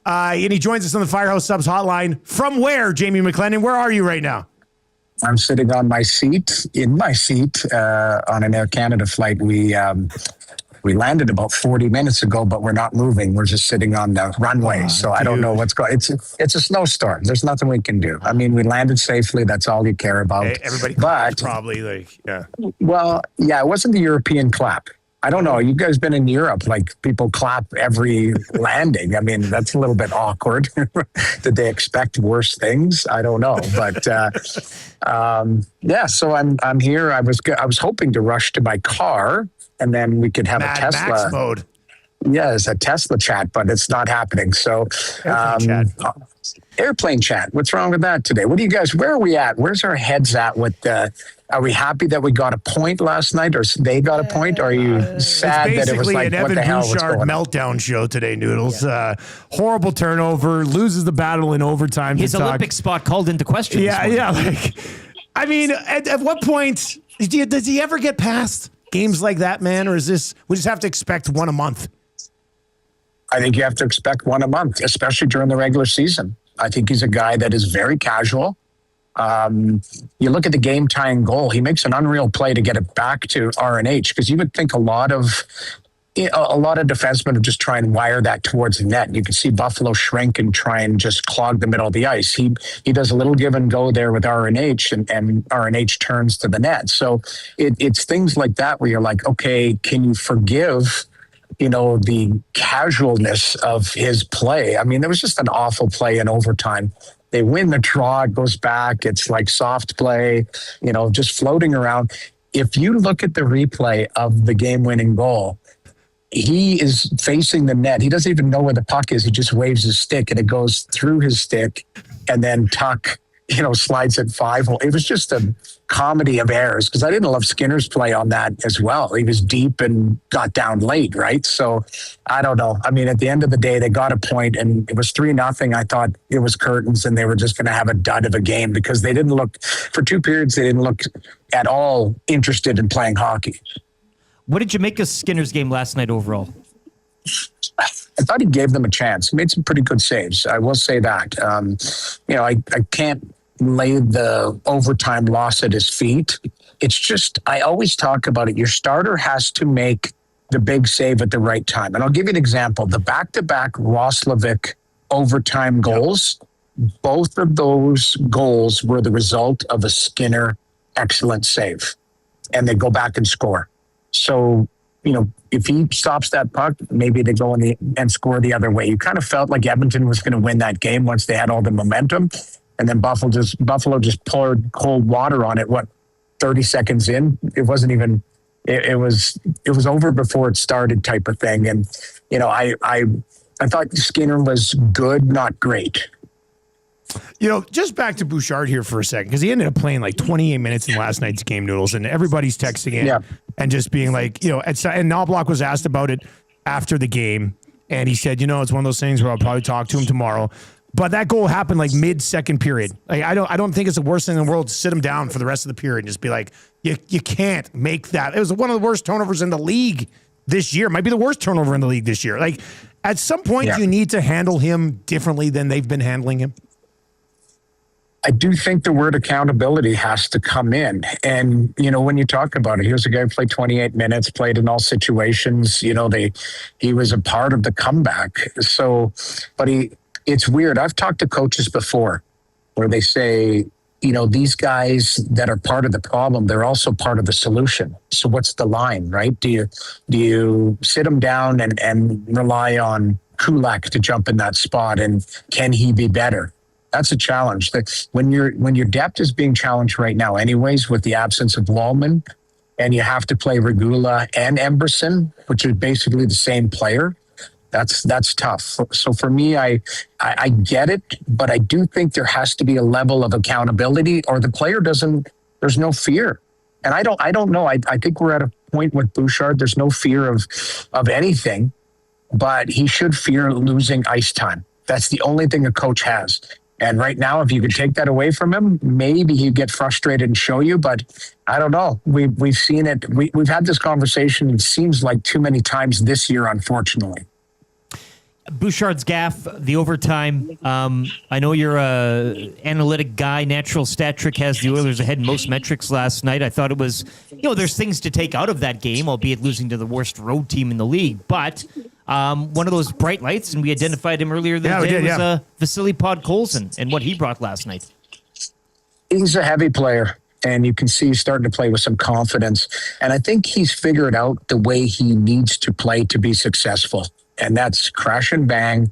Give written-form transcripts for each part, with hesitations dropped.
And he joins us on the Firehouse Subs hotline. From where, Jamie McLennan? Where are you right now? I'm sitting on my seat, on an Air Canada flight. We landed about 40 minutes ago, but we're not moving. We're just sitting on the runway. So I don't know what's going on. It's a snowstorm. There's nothing we can do. I mean, we landed safely. That's all you care about. Hey, everybody probably Well, yeah, it wasn't the European clap. I don't know. You guys been in Europe, like people clap every landing. I mean, that's a little bit awkward. Did they expect worse things? I don't know. But so I'm here. I was hoping to rush to my car and then we could have a Tesla. Max mode. Yes, a Tesla chat, but it's not happening. So airplane chat. What's wrong with that today? Where are we at? Where's our heads at with are we happy that we got a point last night, or they got a point? Or are you sad that it was like, what the hell was going on? Meltdown show today, Noodles. Yeah. Horrible turnover, loses the battle in overtime. His Olympic spot called into question. Yeah. I mean, at what point does he ever get past games like that, man? Or is this, we just have to expect one a month? I think you have to expect one a month, especially during the regular season. I think he's a guy that is very casual. You look at the game-tying goal. He makes an unreal play to get it back to RNH, because you would think a lot of defensemen would just try and wire that towards the net. You can see Buffalo shrink and try and just clog the middle of the ice. He does a little give and go there with RNH, and RNH turns to the net. So it's things like that where you're like, okay, can you forgive the casualness of his play? I mean, there was just an awful play in overtime. They win the draw, it goes back. It's like soft play, just floating around. If you look at the replay of the game-winning goal, he is facing the net. He doesn't even know where the puck is. He just waves his stick and it goes through his stick, and then Tuck, slides it 5-hole. It was just a comedy of errors, because I didn't love Skinner's play on that as well. He was deep and got down late, right? So I don't know. I mean, at the end of the day, they got a point and it was 3-0. I thought it was curtains and they were just going to have a dud of a game, because they didn't look, for 2 periods, they didn't look at all interested in playing hockey. What did you make of Skinner's game last night overall? I thought he gave them a chance. He made some pretty good saves. I will say that. I can't lay the overtime loss at his feet. It's just, I always talk about it. Your starter has to make the big save at the right time. And I'll give you an example. The back-to-back Roslovic overtime goals, both of those goals were the result of a Skinner excellent save. And they go back and score. So, if he stops that puck, maybe they go and score the other way. You kind of felt like Edmonton was going to win that game once they had all the momentum. And then Buffalo just poured cold water on it. 30 seconds in? It wasn't even. It was over before it started, type of thing. And I thought Skinner was good, not great. Just back to Bouchard here for a second, because he ended up playing like 28 minutes in last night's game, Noodles, and everybody's texting in and just being like, and Knoblauch was asked about it after the game, and he said, it's one of those things where I'll probably talk to him tomorrow. But that goal happened like mid-second period. Like, I don't think it's the worst thing in the world to sit him down for the rest of the period and just be like, you can't make that. It was one of the worst turnovers in the league this year. Might be the worst turnover in the league this year. Like, at some point, you need to handle him differently than they've been handling him. I do think the word accountability has to come in. And, when you talk about it, he was a guy who played 28 minutes, played in all situations. He was a part of the comeback. So, but it's weird. I've talked to coaches before where they say, these guys that are part of the problem, they're also part of the solution. So what's the line, right? Do you sit them down and rely on Kulak to jump in that spot? And can he be better? That's a challenge. When your depth is being challenged right now, anyways, with the absence of Wallman, and you have to play Regula and Emberson, which is basically the same player, that's tough. So for me, I get it, but I do think there has to be a level of accountability, or the player doesn't. There's no fear, and I don't know. I think we're at a point with Bouchard. There's no fear of anything, but he should fear losing ice time. That's the only thing a coach has. And right now, if you could take that away from him, maybe he'd get frustrated and show you. But I don't know. We've seen it. We've had this conversation, it seems like too many times this year, unfortunately. Bouchard's gaff, the overtime. I know you're a analytic guy. Natural stat trick has the Oilers ahead in most metrics last night. I thought it was, there's things to take out of that game, albeit losing to the worst road team in the league. But one of those bright lights, and we identified him earlier this day, was Vasily Podkolzin and what he brought last night. He's a heavy player, and you can see he's starting to play with some confidence. And I think he's figured out the way he needs to play to be successful. And that's crash and bang,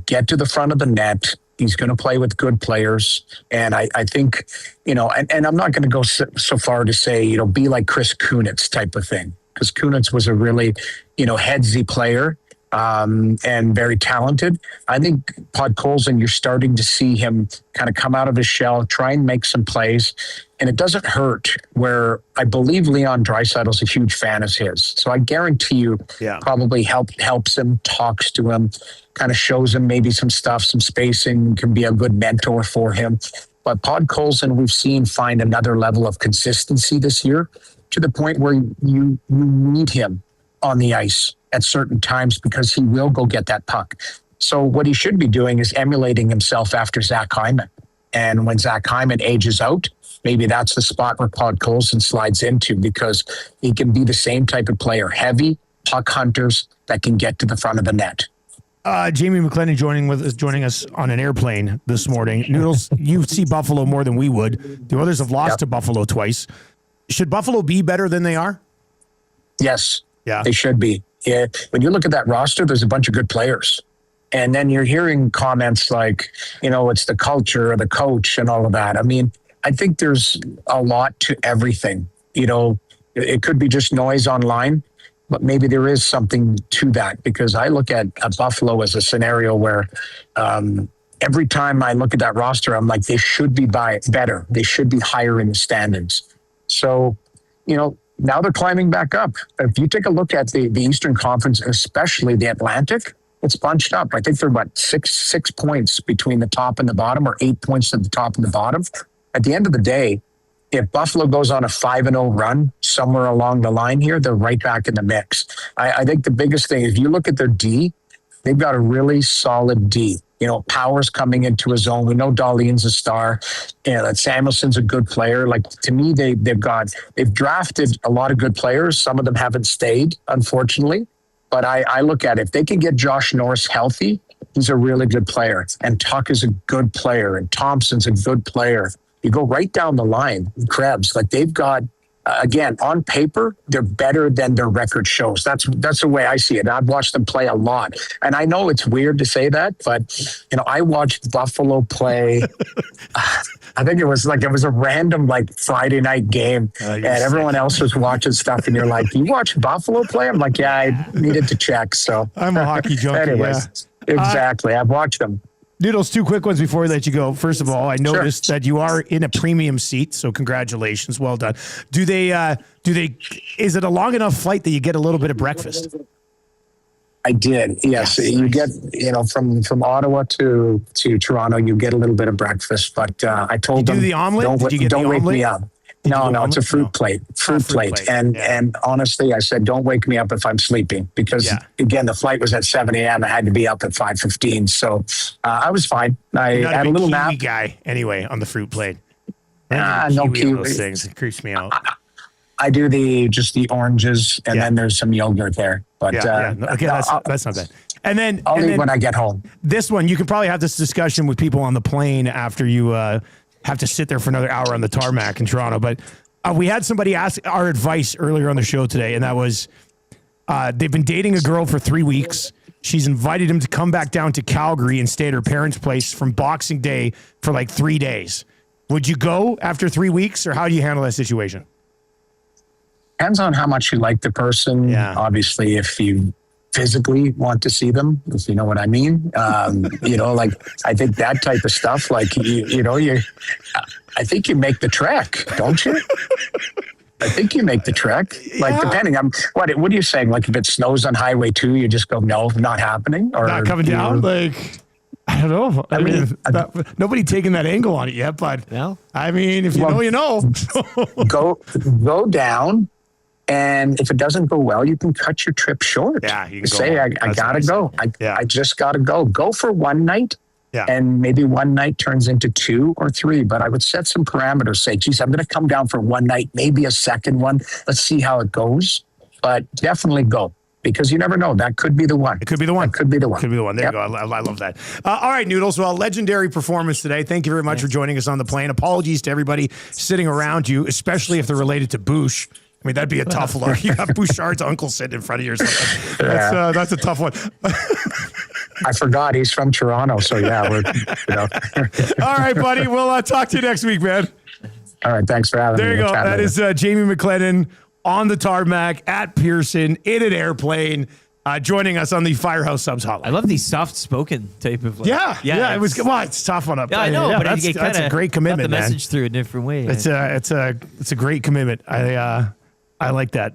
get to the front of the net. He's going to play with good players. And I think, and I'm not going to go so far to say, be like Chris Kunitz type of thing. Because Kunitz was a really, headsy player and very talented. I think Podkolzin, you're starting to see him kind of come out of his shell, try and make some plays. And it doesn't hurt, where I believe Leon Draisaitl's a huge fan of his. So I guarantee you probably helps him, talks to him, kind of shows him maybe some stuff, some spacing, can be a good mentor for him. But Podkolzin, we've seen find another level of consistency this year, to the point where you need him on the ice at certain times, because he will go get that puck. So what he should be doing is emulating himself after Zach Hyman. And when Zach Hyman ages out, maybe that's the spot where Podkolzin slides into, because he can be the same type of player, heavy puck hunters that can get to the front of the net. Jamie McLennan joining us on an airplane this morning. Noodles, you see Buffalo more than we would. The others have lost to Buffalo twice. Should Buffalo be better than they are? Yes, they should be. Yeah. When you look at that roster, there's a bunch of good players. And then you're hearing comments like, it's the culture or the coach and all of that. I mean, I think there's a lot to everything. It could be just noise online, but maybe there is something to that, because I look at Buffalo as a scenario where every time I look at that roster, I'm like, they should be better. They should be higher in the standings. So, now they're climbing back up. If you take a look at the Eastern Conference, especially the Atlantic, it's bunched up. I think they're about six points between the top and the bottom, or 8 points at the top and the bottom. At the end of the day, if Buffalo goes on a 5-0 run somewhere along the line here, they're right back in the mix. I think the biggest thing, if you look at their D, they've got a really solid D. Power's coming into his own. We know Dahlin's a star. That Samuelson's a good player. Like, to me, they've drafted a lot of good players. Some of them haven't stayed, unfortunately. But I look at it, if they can get Josh Norris healthy, he's a really good player. And Tuck is a good player. And Thompson's a good player. You go right down the line, Krebs, like they've got, again, on paper, they're better than their record shows. That's the way I see it. I've watched them play a lot. And I know it's weird to say that, but, I watched Buffalo play. I think it was a random Friday night game, and everyone else was watching stuff, and you're like, you watch Buffalo play? I'm like, yeah, I needed to check. So I'm a hockey junkie. Anyways, exactly. I've watched them. Noodles, 2 quick ones before we let you go. First of all, I noticed that you are in a premium seat, so congratulations. Well done. Is it a long enough flight that you get a little bit of breakfast? I did. Yes. You get, from Ottawa to Toronto, you get a little bit of breakfast, but I told them, the omelet? Don't wake me up. No, it's a fruit plate. Fruit plate. And honestly, I said, don't wake me up if I'm sleeping, because again, the flight was at 7 a.m. I had to be up at 5:15. So I was fine. I had a little nap. Guy anyway on the fruit plate. No kiwi. Those things. It creeps me out. I do just the oranges, and then there's some yogurt there. But okay, that's not bad. And then I'll eat when I get home. This one, you can probably have this discussion with people on the plane after you have to sit there for another hour on the tarmac in Toronto. But we had somebody ask our advice earlier on the show today, and that was they've been dating a girl for 3 weeks. She's invited him to come back down to Calgary and stay at her parents' place from Boxing Day for 3 days. Would you go after 3 weeks, or how do you handle that situation? Depends on how much you like the person. Yeah. Obviously, if you physically want to see them, if you know what I mean. I think that type of stuff, I think you make the trek, don't you? I think you make the trek. Depending on what are you saying? If it snows on Highway 2, you just go, no, not happening, or not coming down. I don't know. I mean, nobody taking that angle on it yet, but I mean, if you know, you know. Go down. And if it doesn't go well, you can cut your trip short. Yeah, you can go say, home. I gotta go. I just gotta go. Go for one night. Yeah. And maybe one night turns into 2 or 3, but I would set some parameters. Say, geez, I'm going to come down for one night, maybe a second one. Let's see how it goes. But definitely go, because you never know. That could be the one. It could be the one. That could be the one. Could be the one. There you go. I love that. All right, Noodles. Well, legendary performance today. Thank you very much for joining us on the plane. Apologies to everybody sitting around you, especially if they're related to Bouch. I mean, that'd be a tough look. You have Bouchard's uncle sitting in front of you or something. That's a tough one. I forgot he's from Toronto, so yeah, we're. All right, buddy. We'll talk to you next week, man. All right, thanks for having me. There you go. That is Jamie McLennan on the tarmac at Pearson in an airplane, joining us on the Firehouse Subs hotline. I love these soft-spoken type of. Yeah. It was. Well, it's tough on up. Yeah, I know, but that's a great commitment, got the man. message through a different way. It's a great commitment. I like that.